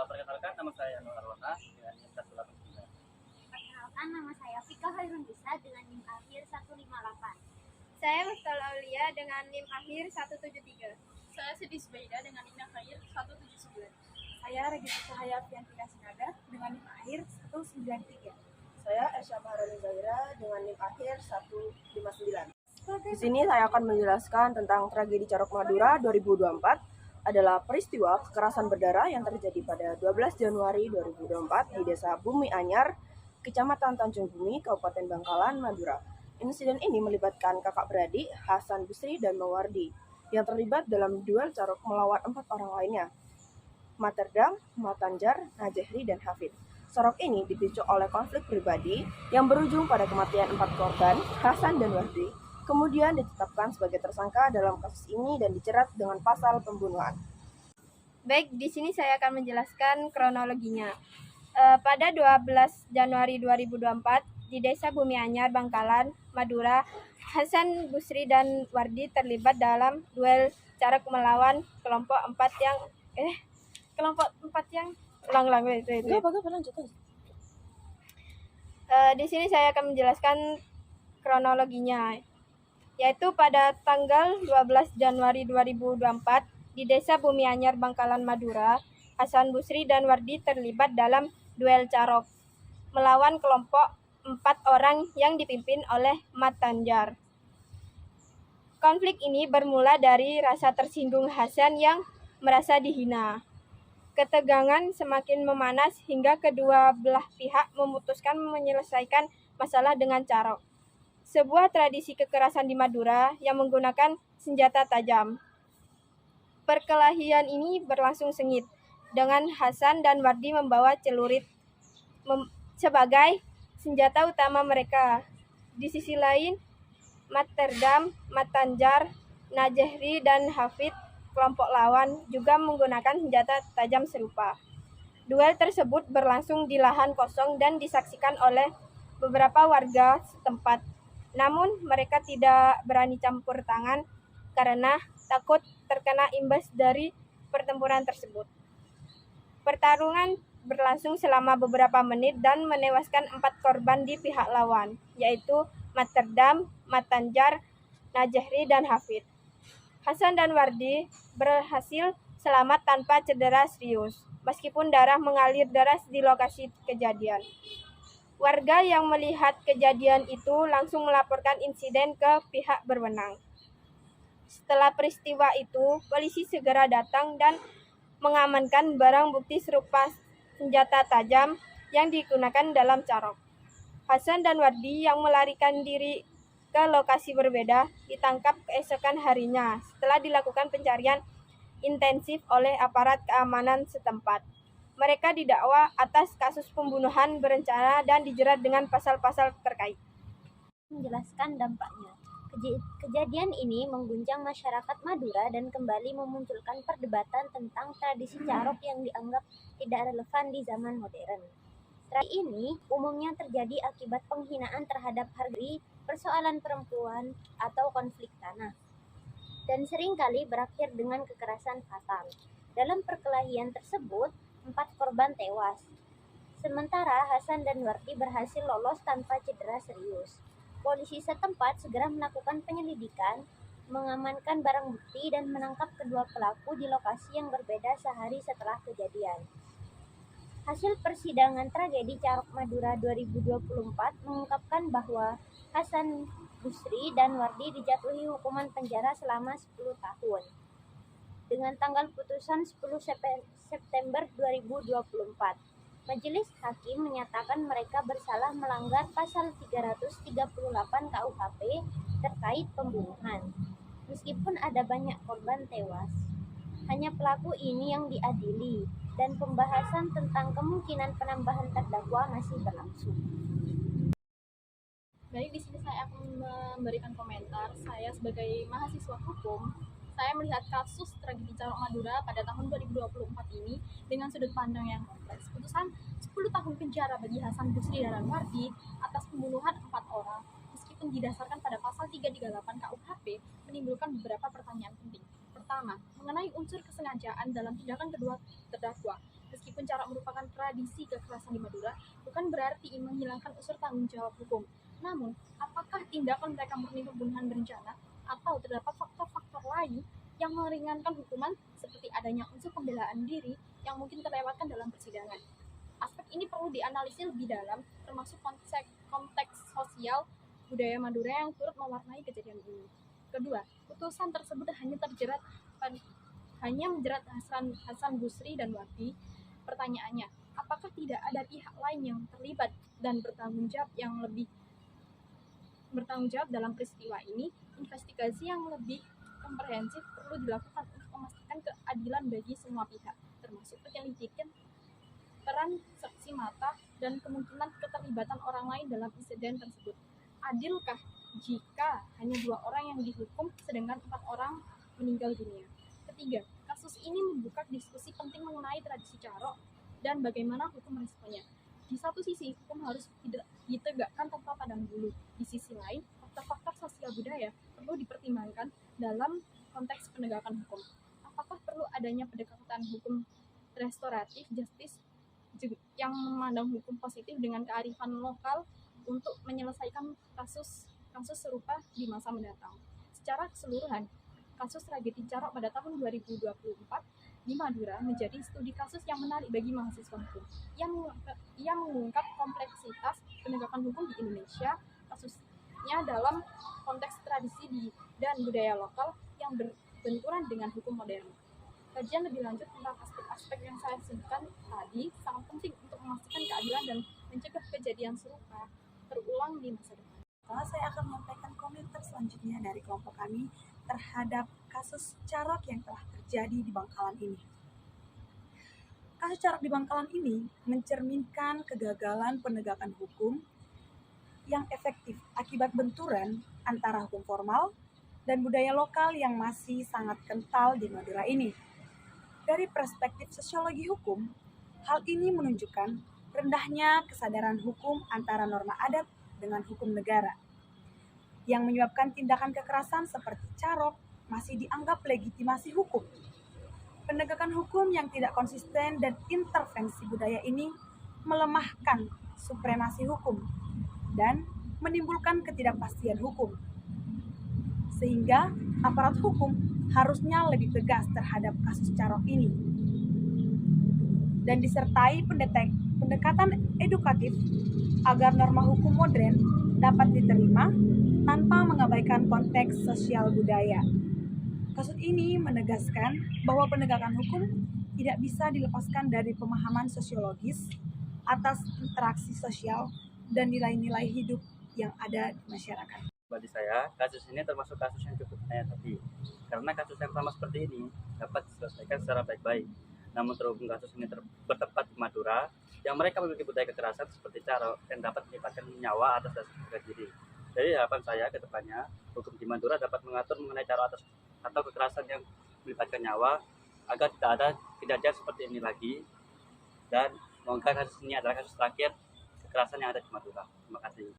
Perkenalkan, nama saya Nur Arwana dengan NIM 189. Perkenalkan, nama saya Fika Hairunisa dengan NIM akhir 158. Saya Mustafa Aulia dengan NIM akhir 173. Saya Siti Subaida dengan NIM akhir 179. Saya Regina Cahaya Fiantika Sinaga dengan NIM akhir 193. Saya Esya Maharani Zaira dengan NIM akhir 159. Di sini saya akan menjelaskan tentang tragedi Carok Madura 2024 adalah peristiwa kekerasan berdarah yang terjadi pada 12 Januari 2024 di Desa Bumi Anyar, Kecamatan Tanjung Bumi, Kabupaten Bangkalan, Madura. Insiden ini melibatkan kakak beradik Hasan Busri dan Mawardi yang terlibat dalam duel carok melawan 4 orang lainnya, Materdam, Matanjar, Najehri, dan Hafid. Carok ini dipicu oleh konflik pribadi yang berujung pada kematian 4 korban, Hasan dan Wardi, kemudian ditetapkan sebagai tersangka dalam kasus ini dan dijerat dengan pasal pembunuhan. Baik, di sini saya akan menjelaskan kronologinya. Pada 12 Januari 2024 di Desa Bumi Anyar, Bangkalan, Madura, Hasan Busri dan Wardi terlibat dalam duel carok melawan kelompok 4 yang Di sini saya akan menjelaskan kronologinya, yaitu pada tanggal 12 Januari 2024 di Desa Bumi Anyar, Bangkalan, Madura, Hasan Busri dan Wardi terlibat dalam duel carok melawan kelompok 4 orang yang dipimpin oleh Matanjar. Konflik ini bermula dari rasa tersinggung Hasan yang merasa dihina. Ketegangan semakin memanas hingga kedua belah pihak memutuskan menyelesaikan masalah dengan carok, sebuah tradisi kekerasan di Madura yang menggunakan senjata tajam. Perkelahian ini berlangsung sengit, dengan Hasan dan Wardi membawa celurit sebagai senjata utama mereka. Di sisi lain, Materdam, Matanjar, Najehri, dan Hafid, kelompok lawan, juga menggunakan senjata tajam serupa. Duel tersebut berlangsung di lahan kosong dan disaksikan oleh beberapa warga setempat. Namun mereka tidak berani campur tangan karena takut terkena imbas dari pertempuran tersebut. Pertarungan berlangsung selama beberapa menit dan menewaskan 4 korban di pihak lawan, yaitu Materdam, Matanjar, Najehri, dan Hafid. Hasan dan Wardi berhasil selamat tanpa cedera serius, meskipun darah mengalir deras di lokasi kejadian. Warga yang melihat kejadian itu langsung melaporkan insiden ke pihak berwenang. Setelah peristiwa itu, polisi segera datang dan mengamankan barang bukti serupa senjata tajam yang digunakan dalam carok. Hasan dan Wardi yang melarikan diri ke lokasi berbeda ditangkap keesokan harinya setelah dilakukan pencarian intensif oleh aparat keamanan setempat. Mereka didakwa atas kasus pembunuhan berencana dan dijerat dengan pasal-pasal terkait. Menjelaskan dampaknya. Kejadian ini mengguncang masyarakat Madura dan kembali memunculkan perdebatan tentang tradisi carok yang dianggap tidak relevan di zaman modern. Tradisi ini umumnya terjadi akibat penghinaan terhadap harga, persoalan perempuan, atau konflik tanah, dan seringkali berakhir dengan kekerasan fatal. Dalam perkelahian tersebut, 4 korban tewas, sementara Hasan dan Wardi berhasil lolos tanpa cedera serius. Polisi setempat segera melakukan penyelidikan, mengamankan barang bukti, dan menangkap kedua pelaku di lokasi yang berbeda sehari setelah kejadian. Hasil persidangan tragedi Carok Madura 2024 mengungkapkan bahwa Hasan Busri dan Wardi dijatuhi hukuman penjara selama 10 tahun. Dengan tanggal putusan 10 September 2024, Majelis Hakim menyatakan mereka bersalah melanggar pasal 338 KUHP terkait pembunuhan. Meskipun ada banyak korban tewas, hanya pelaku ini yang diadili dan pembahasan tentang kemungkinan penambahan terdakwa masih berlangsung. Baik, di sini saya akan memberikan komentar. Saya sebagai mahasiswa hukum, saya melihat kasus tragedi Carok Madura pada tahun 2024 ini dengan sudut pandang yang kompleks. Putusan 10 tahun penjara bagi Hasan Busri dan Wardi atas pembunuhan 4 orang, meskipun didasarkan pada pasal 338 KUHP, menimbulkan beberapa pertanyaan penting. Pertama, mengenai unsur kesengajaan dalam tindakan kedua terdakwa. Meskipun carok merupakan tradisi kekerasan di Madura, bukan berarti menghilangkan unsur tanggung jawab hukum. Namun, apakah tindakan mereka murni pembunuhan berencana atau terdapat faktor-faktor lain yang meringankan hukuman seperti adanya unsur pembelaan diri yang mungkin terlewatkan dalam persidangan? Aspek ini perlu dianalisis lebih dalam, termasuk konteks sosial budaya Madura yang turut mewarnai kejadian ini. Kedua, putusan tersebut hanya menjerat Hasan Busri dan Wabi. Pertanyaannya, apakah tidak ada pihak lain yang terlibat dan bertanggung jawab dalam peristiwa ini? Investigasi yang lebih komprehensif perlu dilakukan untuk memastikan keadilan bagi semua pihak, termasuk penyelidikan peran saksi mata dan kemungkinan keterlibatan orang lain dalam insiden tersebut. Adilkah jika hanya 2 orang yang dihukum sedangkan 4 orang meninggal dunia? Ketiga, kasus ini membuka diskusi penting mengenai tradisi carok dan bagaimana hukum meresponnya. Di satu sisi, hukum harus tidak ditegakkan tanpa pandang bulu. Di sisi lain, faktor-faktor sosial budaya perlu dipertimbangkan dalam konteks penegakan hukum. Apakah perlu adanya pendekatan hukum restoratif justice yang memandang hukum positif dengan kearifan lokal untuk menyelesaikan kasus serupa di masa mendatang? Secara keseluruhan, kasus tragedi carok pada tahun 2024 di Madura menjadi studi kasus yang menarik bagi mahasiswa hukum. Yang mengungkap kompleksitas penegakan hukum di Indonesia, kasusnya dalam konteks tradisi dan budaya lokal yang berbenturan dengan hukum modern. Kajian lebih lanjut tentang aspek-aspek yang saya sebutkan tadi sangat penting untuk memastikan keadilan dan mencegah kejadian serupa terulang di masa depan. Saya akan menyampaikan komentar selanjutnya dari kelompok kami terhadap kasus carok yang telah terjadi di Bangkalan ini. Kasus carok di Bangkalan ini mencerminkan kegagalan penegakan hukum yang efektif akibat benturan antara hukum formal dan budaya lokal yang masih sangat kental di Madura ini. Dari perspektif sosiologi hukum, hal ini menunjukkan rendahnya kesadaran hukum antara norma adat dengan hukum negara, yang menyebabkan tindakan kekerasan seperti carok masih dianggap legitimasi hukum. Penegakan hukum yang tidak konsisten dan intervensi budaya ini melemahkan supremasi hukum dan menimbulkan ketidakpastian hukum, sehingga aparat hukum harusnya lebih tegas terhadap kasus carok ini dan disertai pendekatan edukatif agar norma hukum modern dapat diterima tanpa mengabaikan konteks sosial budaya. Kasus ini menegaskan bahwa penegakan hukum tidak bisa dilepaskan dari pemahaman sosiologis atas interaksi sosial dan nilai-nilai hidup yang ada di masyarakat. Bagi saya, kasus ini termasuk kasus yang cukup negatif, karena kasus yang sama seperti ini dapat diselesaikan secara baik-baik. Namun terhubung kasus ini bertempat di Madura, yang mereka memiliki budaya kekerasan seperti carok yang dapat menyebabkan nyawa atas dasar harga diri. Jadi harapan saya ke depannya, hukum di Madura dapat mengatur mengenai carok atau kekerasan yang melibatkan nyawa, agar tidak ada kejadian seperti ini lagi. Dan semoga kasus ini adalah kasus terakhir kekerasan yang ada di Madura. Terima kasih.